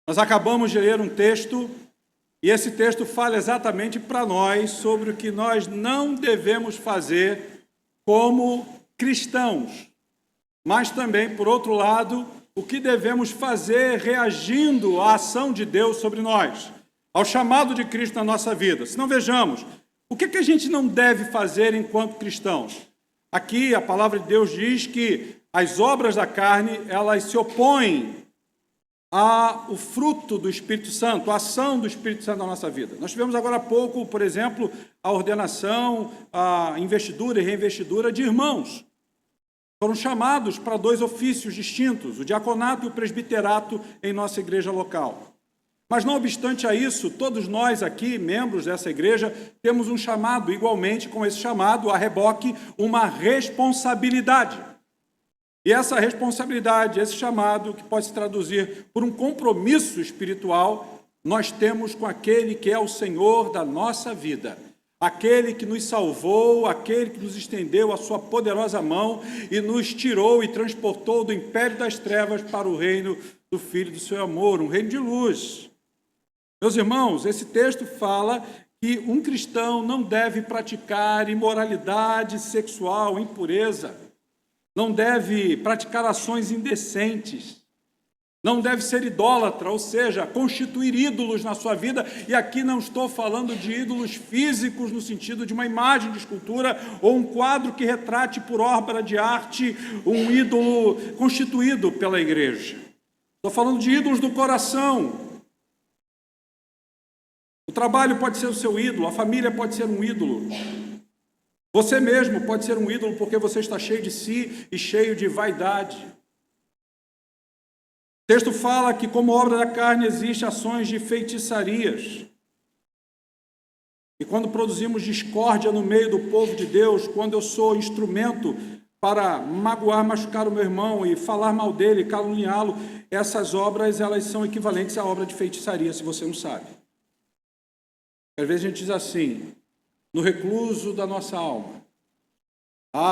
Nós acabamos de ler um texto, e esse texto fala exatamente para nós sobre o que nós não devemos fazer como cristãos, mas também, por outro lado, o que devemos fazer reagindo à ação de Deus sobre nós, ao chamado de Cristo na nossa vida. Se não, vejamos, o que a gente não deve fazer enquanto cristãos? Aqui a palavra de Deus diz que as obras da carne, elas se opõem ao fruto do Espírito Santo, a ação do Espírito Santo na nossa vida. Nós tivemos agora há pouco, por exemplo, a ordenação, a investidura e reinvestidura de irmãos. Foram chamados para 2 ofícios distintos, o diaconato e o presbiterato em nossa igreja local. Mas, não obstante a isso, todos nós aqui, membros dessa igreja, temos um chamado, igualmente com esse chamado, a reboque, uma responsabilidade. E essa responsabilidade, esse chamado, que pode se traduzir por um compromisso espiritual, nós temos com aquele que é o Senhor da nossa vida. Aquele que nos salvou, aquele que nos estendeu a sua poderosa mão e nos tirou e transportou do império das trevas para o reino do Filho do seu amor, um reino de luz. Meus irmãos, esse texto fala que um cristão não deve praticar imoralidade sexual, impureza, não deve praticar ações indecentes, não deve ser idólatra, ou seja, constituir ídolos na sua vida. E aqui não estou falando de ídolos físicos no sentido de uma imagem de escultura ou um quadro que retrate por obra de arte um ídolo constituído pela igreja. Estou falando de ídolos do coração. O trabalho pode ser o seu ídolo, a família pode ser um ídolo. Você mesmo pode ser um ídolo porque você está cheio de si e cheio de vaidade. O texto fala que, como obra da carne, existem ações de feitiçarias. E quando produzimos discórdia no meio do povo de Deus, quando eu sou instrumento para magoar, machucar o meu irmão e falar mal dele, caluniá-lo, essas obras elas são equivalentes à obra de feitiçaria, se você não sabe. Às vezes a gente diz assim, no recluso da nossa alma,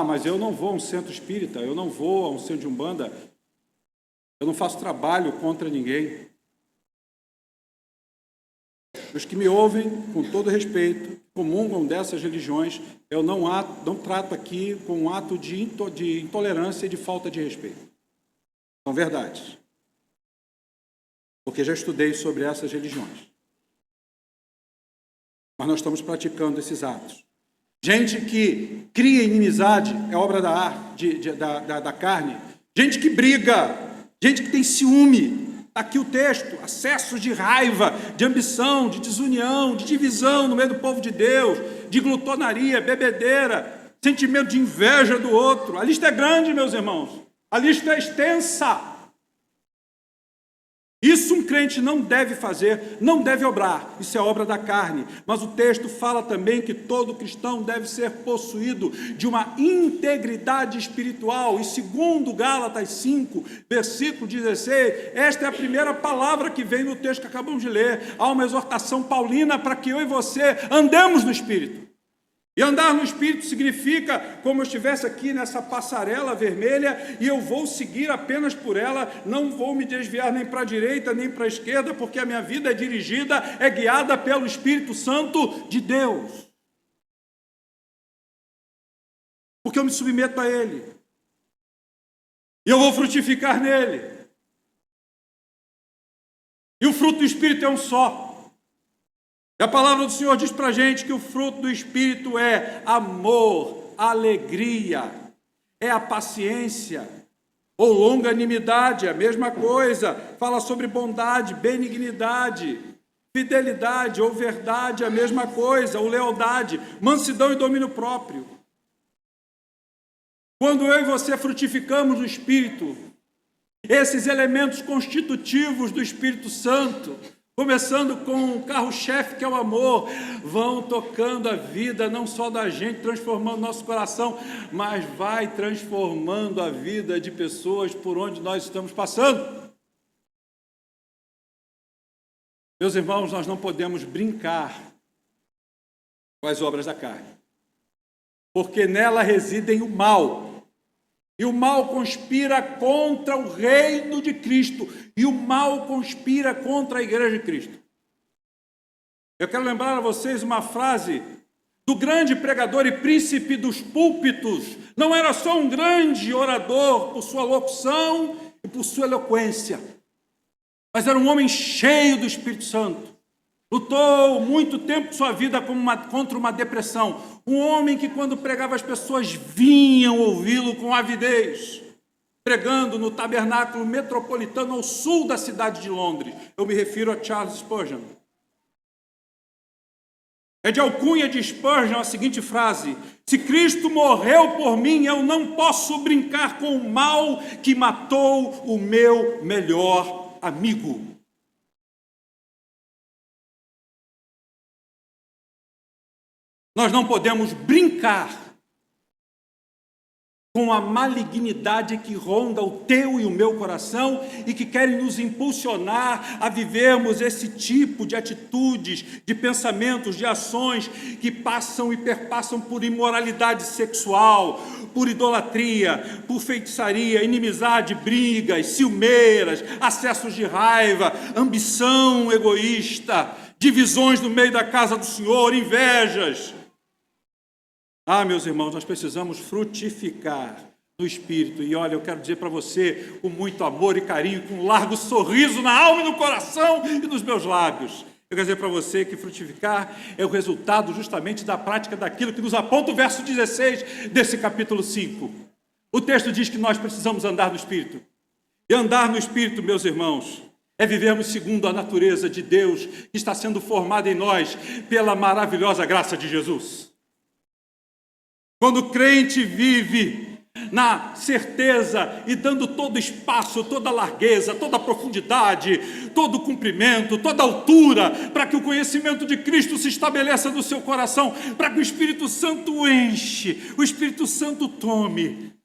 mas eu não vou a um centro espírita, eu não vou a um centro de umbanda, eu não faço trabalho contra ninguém. Os que me ouvem, com todo respeito, comungam dessas religiões, eu não trato aqui com um ato de intolerância e de falta de respeito. São verdades. Porque já estudei sobre essas religiões. Mas nós estamos praticando esses atos. Gente que cria inimizade, é obra da carne. Gente que briga, gente que tem ciúme. Aqui o texto, acessos de raiva, de ambição, de desunião, de divisão no meio do povo de Deus, de glutonaria, bebedeira, sentimento de inveja do outro. A lista é grande, meus irmãos. A lista é extensa. Isso um crente não deve fazer, não deve obrar. Isso é obra da carne. Mas o texto fala também que todo cristão deve ser possuído de uma integridade espiritual. E segundo Gálatas 5, versículo 16, esta é a primeira palavra que vem no texto que acabamos de ler. Há uma exortação paulina para que eu e você andemos no Espírito. E andar no Espírito significa como eu estivesse aqui nessa passarela vermelha e eu vou seguir apenas por ela, não vou me desviar nem para a direita nem para a esquerda, porque a minha vida é dirigida, é guiada pelo Espírito Santo de Deus. Porque eu me submeto a Ele. E eu vou frutificar nele. E o fruto do Espírito é um só. E a palavra do Senhor diz para a gente que o fruto do Espírito é amor, alegria, é a paciência, ou longanimidade, a mesma coisa. Fala sobre bondade, benignidade, fidelidade ou verdade, a mesma coisa, ou lealdade, mansidão e domínio próprio. Quando eu e você frutificamos no Espírito, esses elementos constitutivos do Espírito Santo, começando com o carro-chefe que é o amor, vão tocando a vida não só da gente, transformando nosso coração, mas vai transformando a vida de pessoas por onde nós estamos passando. Meus irmãos, nós não podemos brincar com as obras da carne, porque nela residem o mal. E o mal conspira contra o reino de Cristo. E o mal conspira contra a igreja de Cristo. Eu quero lembrar a vocês uma frase do grande pregador e príncipe dos púlpitos. Não era só um grande orador por sua locução e por sua eloquência, mas era um homem cheio do Espírito Santo. Lutou muito tempo de sua vida contra uma depressão. Um homem que, quando pregava, as pessoas vinham ouvi-lo com avidez, pregando no tabernáculo metropolitano ao sul da cidade de Londres. Eu me refiro a Charles Spurgeon. É de alcunha de Spurgeon a seguinte frase: se Cristo morreu por mim, eu não posso brincar com o mal que matou o meu melhor amigo. Nós não podemos brincar com a malignidade que ronda o teu e o meu coração e que querem nos impulsionar a vivermos esse tipo de atitudes, de pensamentos, de ações que passam e perpassam por imoralidade sexual, por idolatria, por feitiçaria, inimizade, brigas, ciumeiras, acessos de raiva, ambição egoísta, divisões no meio da casa do Senhor, invejas. Ah, meus irmãos, nós precisamos frutificar no Espírito. E olha, eu quero dizer para você, com muito amor e carinho, com um largo sorriso na alma e no coração e nos meus lábios, eu quero dizer para você que frutificar é o resultado justamente da prática daquilo que nos aponta o verso 16 desse capítulo 5. O texto diz que nós precisamos andar no Espírito. E andar no Espírito, meus irmãos, é vivermos segundo a natureza de Deus que está sendo formada em nós pela maravilhosa graça de Jesus. Quando o crente vive na certeza e dando todo espaço, toda largueza, toda profundidade, todo comprimento, toda altura, para que o conhecimento de Cristo se estabeleça no seu coração, para que o Espírito Santo enche, o Espírito Santo tome.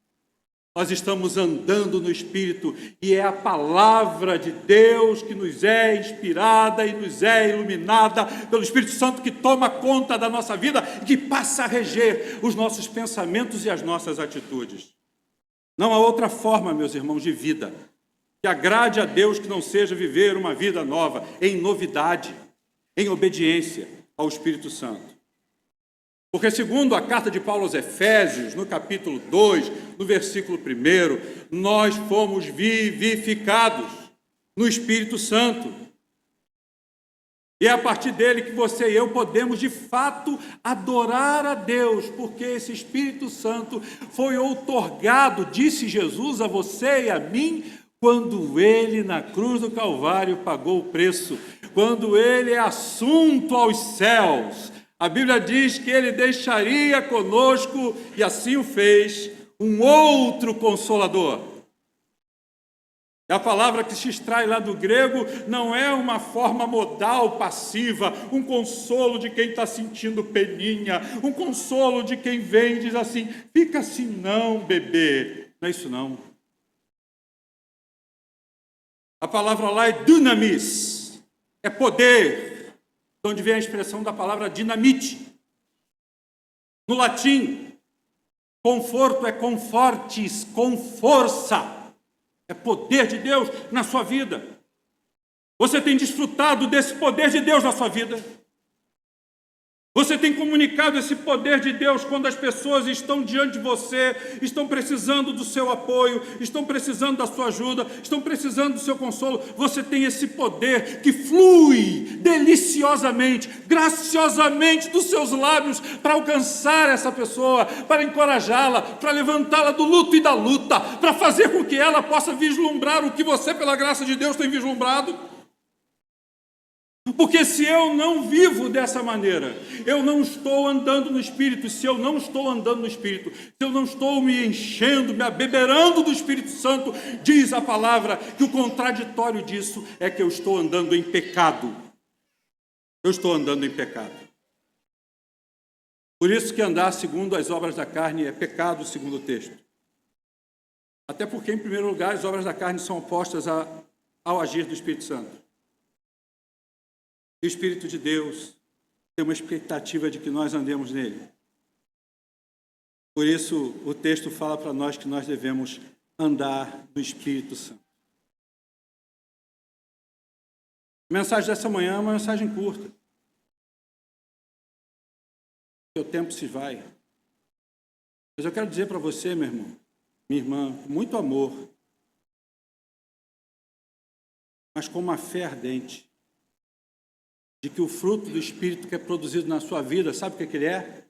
Nós estamos andando no Espírito e é a palavra de Deus que nos é inspirada e nos é iluminada pelo Espírito Santo que toma conta da nossa vida e que passa a reger os nossos pensamentos e as nossas atitudes. Não há outra forma, meus irmãos, de vida que agrade a Deus que não seja viver uma vida nova, em novidade, em obediência ao Espírito Santo. Porque segundo a carta de Paulo aos Efésios, no capítulo 2, no versículo 1, nós fomos vivificados no Espírito Santo. E é a partir dele que você e eu podemos, de fato, adorar a Deus, porque esse Espírito Santo foi outorgado, disse Jesus, a você e a mim, quando ele, na cruz do Calvário, pagou o preço, quando ele é assunto aos céus. A Bíblia diz que ele deixaria conosco, e assim o fez, um outro Consolador. E a palavra que se extrai lá do grego não é uma forma modal passiva, um consolo de quem está sentindo peninha, um consolo de quem vem e diz assim, fica assim não, bebê. Não é isso não. A palavra lá é dunamis, é poder. De onde vem a expressão da palavra dinamite. No latim, conforto é confortis, com força. É poder de Deus na sua vida. Você tem desfrutado desse poder de Deus na sua vida? Você tem comunicado esse poder de Deus quando as pessoas estão diante de você, estão precisando do seu apoio, estão precisando da sua ajuda, estão precisando do seu consolo. Você tem esse poder que flui deliciosamente, graciosamente dos seus lábios para alcançar essa pessoa, para encorajá-la, para levantá-la do luto e da luta, para fazer com que ela possa vislumbrar o que você, pela graça de Deus, tem vislumbrado. Porque se eu não vivo dessa maneira, eu não estou andando no Espírito. Se eu não estou andando no Espírito, se eu não estou me enchendo, me abeberando do Espírito Santo, diz a palavra que o contraditório disso é que eu estou andando em pecado. Eu estou andando em pecado. Por isso que andar segundo as obras da carne é pecado, segundo o texto. Até porque, em primeiro lugar, as obras da carne são opostas ao agir do Espírito Santo. E o Espírito de Deus tem uma expectativa de que nós andemos nele. Por isso, o texto fala para nós que nós devemos andar no Espírito Santo. A mensagem dessa manhã é uma mensagem curta. O tempo se vai. Mas eu quero dizer para você, meu irmão, minha irmã, com muito amor, mas com uma fé ardente, de que o fruto do Espírito que é produzido na sua vida, sabe o que ele é?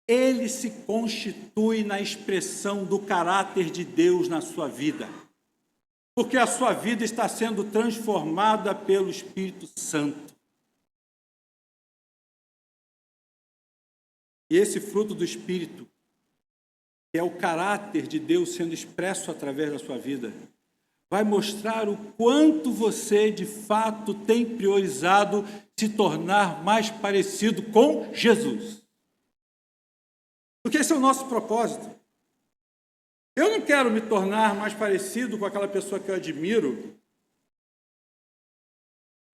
Ele se constitui na expressão do caráter de Deus na sua vida. Porque a sua vida está sendo transformada pelo Espírito Santo. E esse fruto do Espírito, que é o caráter de Deus sendo expresso através da sua vida, vai mostrar o quanto você, de fato, tem priorizado se tornar mais parecido com Jesus. Porque esse é o nosso propósito. Eu não quero me tornar mais parecido com aquela pessoa que eu admiro,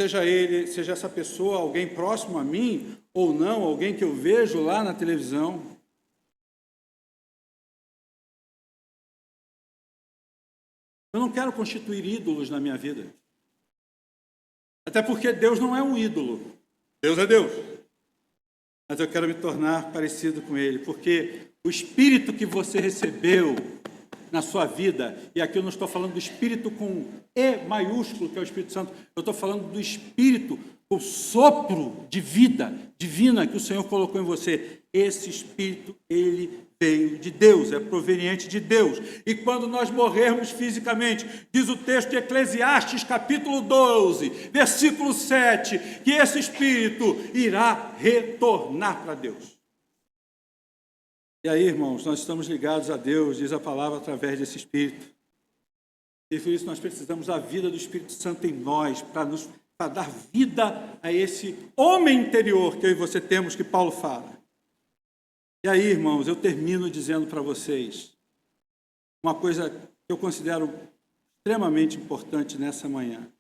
seja essa pessoa alguém próximo a mim ou não, alguém que eu vejo lá na televisão. Eu não quero constituir ídolos na minha vida. Até porque Deus não é um ídolo. Deus é Deus. Mas eu quero me tornar parecido com Ele, porque o Espírito que você recebeu na sua vida, e aqui eu não estou falando do Espírito com E maiúsculo, que é o Espírito Santo, eu estou falando do Espírito, o sopro de vida divina que o Senhor colocou em você. Esse Espírito, ele veio de Deus, é proveniente de Deus. E quando nós morrermos fisicamente, diz o texto de Eclesiastes, capítulo 12, versículo 7, que esse Espírito irá retornar para Deus. E aí, irmãos, nós estamos ligados a Deus, diz a palavra, através desse Espírito. E por isso nós precisamos da vida do Espírito Santo em nós, para dar vida a esse homem interior que eu e você temos, que Paulo fala. E aí, irmãos, eu termino dizendo para vocês uma coisa que eu considero extremamente importante nessa manhã.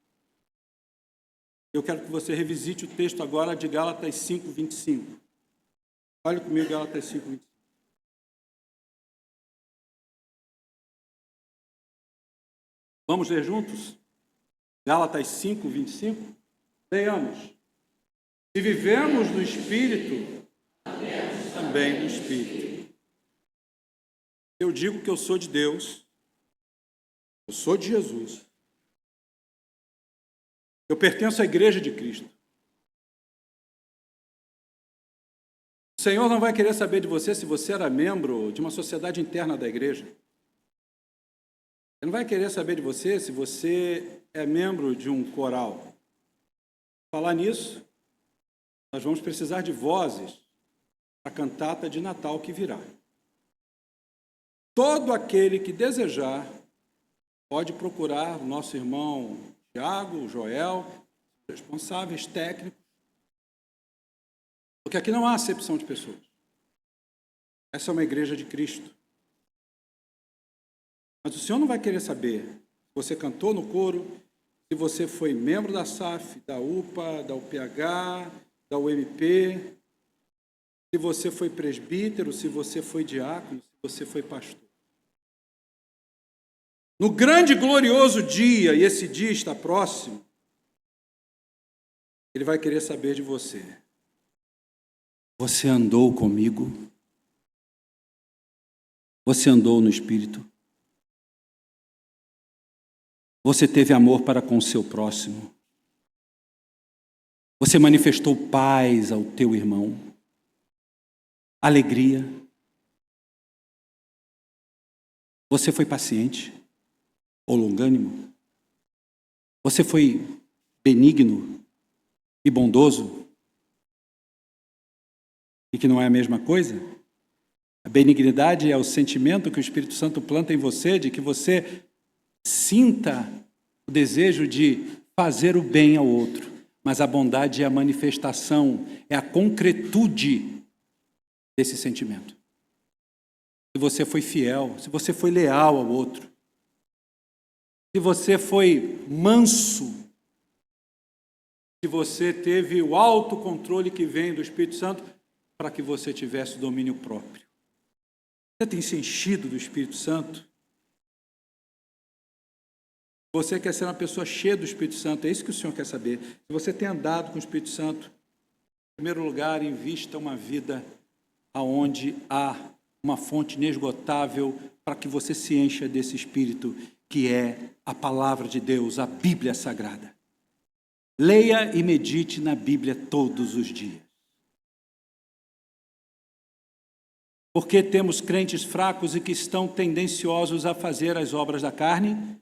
Eu quero que você revisite o texto agora de Gálatas 5, 25. Olhe comigo, Gálatas 5, 25. Vamos ler juntos? Gálatas 5, 25. Leiamos. Se vivemos no Espírito, também no Espírito. Eu digo que eu sou de Deus, eu sou de Jesus. Eu pertenço à Igreja de Cristo. O Senhor não vai querer saber de você se você era membro de uma sociedade interna da igreja. Ele não vai querer saber de você se você é membro de um coral. Falar nisso, nós vamos precisar de vozes para a cantata de Natal que virá. Todo aquele que desejar pode procurar o nosso irmão Tiago, o Joel, responsáveis técnicos, porque aqui não há acepção de pessoas. Essa é uma igreja de Cristo. Mas o Senhor não vai querer saber se você cantou no coro, se você foi membro da SAF, da UPA, da UPH, da UMP, se você foi presbítero, se você foi diácono, se você foi pastor. No grande e glorioso dia, e esse dia está próximo, Ele vai querer saber de você. Você andou comigo? Você andou no Espírito? Você teve amor para com o seu próximo? Você manifestou paz ao teu irmão? Alegria? Você foi paciente ou longânimo? Você foi benigno e bondoso? E que não é a mesma coisa? A benignidade é o sentimento que o Espírito Santo planta em você, de que você sinta o desejo de fazer o bem ao outro. Mas a bondade é a manifestação, é a concretude desse sentimento. Se você foi fiel, se você foi leal ao outro, se você foi manso, se você teve o autocontrole que vem do Espírito Santo para que você tivesse domínio próprio. Você tem se enchido do Espírito Santo? Você quer ser uma pessoa cheia do Espírito Santo? É isso que o Senhor quer saber. Se você tem andado com o Espírito Santo, em primeiro lugar, invista uma vida onde há uma fonte inesgotável para que você se encha desse Espírito, que é a palavra de Deus, a Bíblia Sagrada. Leia e medite na Bíblia todos os dias. Porque temos crentes fracos e que estão tendenciosos a fazer as obras da carne,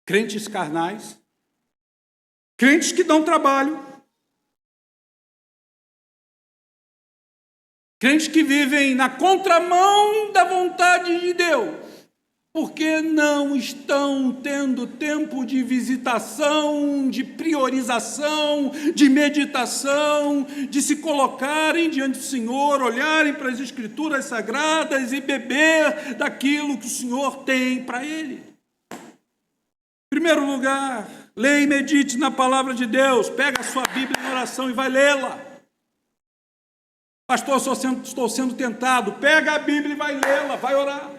crentes carnais, crentes que dão trabalho, crentes que vivem na contramão da vontade de Deus, porque não estão tendo tempo de visitação, de priorização, de meditação, de se colocarem diante do Senhor, olharem para as Escrituras Sagradas e beber daquilo que o Senhor tem para ele. Em primeiro lugar, leia e medite na palavra de Deus. Pega a sua Bíblia em oração e vai lê-la. Pastor, estou sendo tentado. Pega a Bíblia e vai lê-la, vai orar.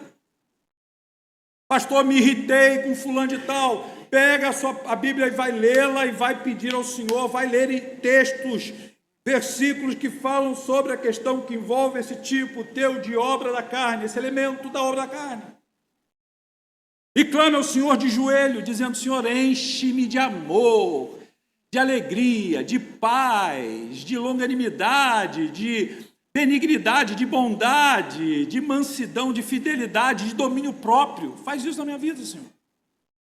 Pastor, me irritei com fulano de tal. Pega a Bíblia e vai lê-la e vai pedir ao Senhor, vai ler textos, versículos que falam sobre a questão que envolve esse tipo teu de obra da carne, esse elemento da obra da carne. E clame ao Senhor de joelho, dizendo: Senhor, enche-me de amor, de alegria, de paz, de longanimidade, de benignidade, de bondade, de mansidão, de fidelidade, de domínio próprio. Faz isso na minha vida, Senhor.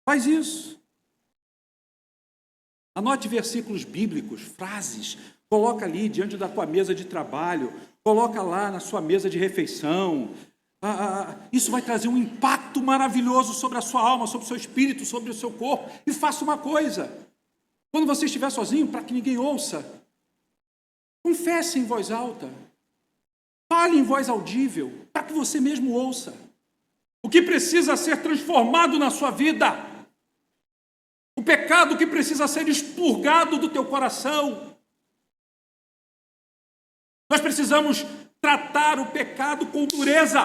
Faz isso. Anote versículos bíblicos, frases, coloca ali diante da tua mesa de trabalho, coloca lá na sua mesa de refeição. Isso vai trazer um impacto maravilhoso sobre a sua alma, sobre o seu espírito, sobre o seu corpo. E faça uma coisa: quando você estiver sozinho, para que ninguém ouça, confesse em voz alta, fale em voz audível, para que você mesmo ouça o que precisa ser transformado na sua vida, o pecado que precisa ser expurgado do teu coração. Nós precisamos tratar o pecado com dureza.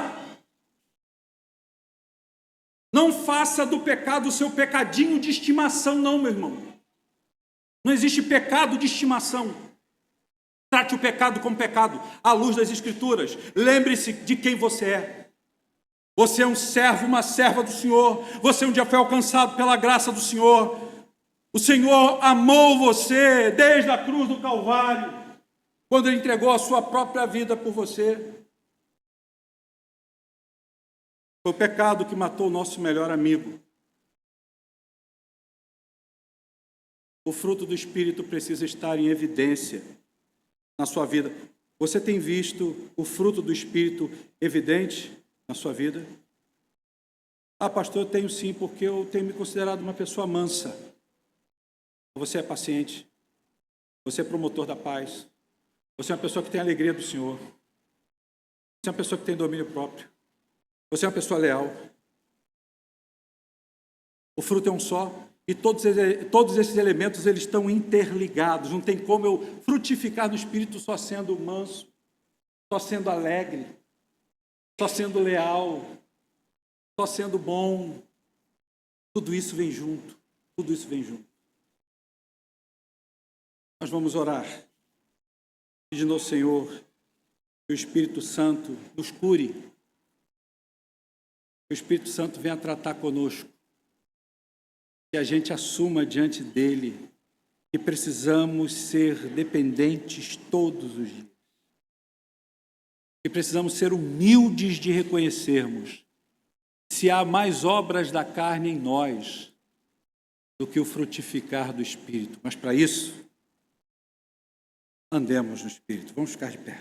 Não faça do pecado o seu pecadinho de estimação, não, meu irmão. Não existe pecado de estimação. Trate o pecado como pecado, à luz das Escrituras. Lembre-se de quem você é. Você é um servo, uma serva do Senhor. Você um dia foi alcançado pela graça do Senhor. O Senhor amou você desde a cruz do Calvário, quando Ele entregou a sua própria vida por você. Foi o pecado que matou o nosso melhor amigo. O fruto do Espírito precisa estar em evidência na sua vida. Você tem visto o fruto do Espírito evidente na sua vida? Pastor, eu tenho sim, porque eu tenho me considerado uma pessoa mansa. Você é paciente. Você é promotor da paz. Você é uma pessoa que tem a alegria do Senhor. Você é uma pessoa que tem domínio próprio. Você é uma pessoa leal. O fruto é um só. E todos esses elementos, eles estão interligados. Não tem como eu frutificar no Espírito só sendo manso, só sendo alegre, só sendo leal, só sendo bom. Tudo isso vem junto. Tudo isso vem junto. Nós vamos orar, pedindo ao Senhor que o Espírito Santo nos cure, que o Espírito Santo venha tratar conosco, que a gente assuma diante dele que precisamos ser dependentes todos os dias, que precisamos ser humildes de reconhecermos se há mais obras da carne em nós do que o frutificar do Espírito. Mas para isso, andemos no Espírito. Vamos ficar de pé.